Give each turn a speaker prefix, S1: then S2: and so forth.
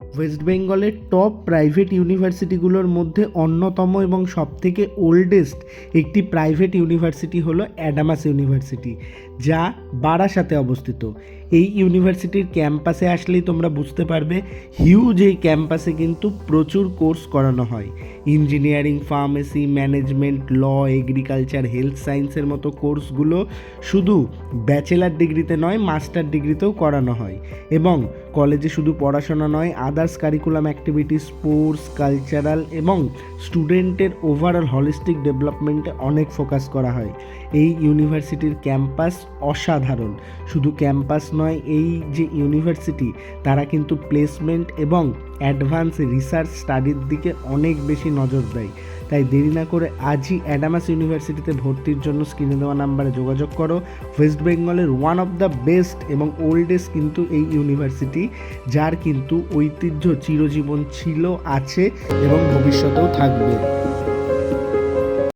S1: West বেঙ্গলের top private ইউনিভার্সিটিগুলোর মধ্যে অন্যতম এবং সবথেকে ওল্ডেস্ট একটি প্রাইভেট ইউনিভার্সিটি হলো অ্যাডামাস ইউনিভার্সিটি, যা বারাসাতে অবস্থিত। এই ইউনিভার্সিটির ক্যাম্পাসে আসলেই তোমরা বুঝতে পারবে হিউজ এই ক্যাম্পাসে কিন্তু প্রচুর কোর্স করানো হয়। ইঞ্জিনিয়ারিং, ফার্মেসি, ম্যানেজমেন্ট, ল, এগ্রিকালচার, হেলথ সায়েন্সের মতো কোর্সগুলো শুধু ব্যাচেলার ডিগ্রিতে নয়, মাস্টার ডিগ্রিতেও করানো হয়। এবং কলেজে শুধু পড়াশোনা নয়, others curriculum activity, sports, cultural এবং স্টুডেন্টের ওভারঅল হলিস্টিক ডেভেলপমেন্টে অনেক ফোকাস করা হয়। এই ইউনিভার্সিটির ক্যাম্পাস অসাধারণ। শুধু ক্যাম্পাস নয়, এই যে ইউনিভার্সিটি তারা কিন্তু প্লেসমেন্ট এবং অ্যাডভান্স রিসার্চ স্টাডির দিকে অনেক বেশি নজর দেয়। তাই দেরি না করে আজই অ্যাডামাস ইউনিভার্সিটিতে ভর্তির জন্য স্ক্রিনে দেওয়া নাম্বারে যোগাযোগ করো। ওয়েস্ট বেঙ্গলের ওয়ান অফ দ্য বেস্ট এবং ওল্ডেস্ট কিন্তু এই ইউনিভার্সিটি, যার কিন্তু ঐতিহ্য চিরজীবন ছিল, আছে এবং ভবিষ্যতেও থাকবে।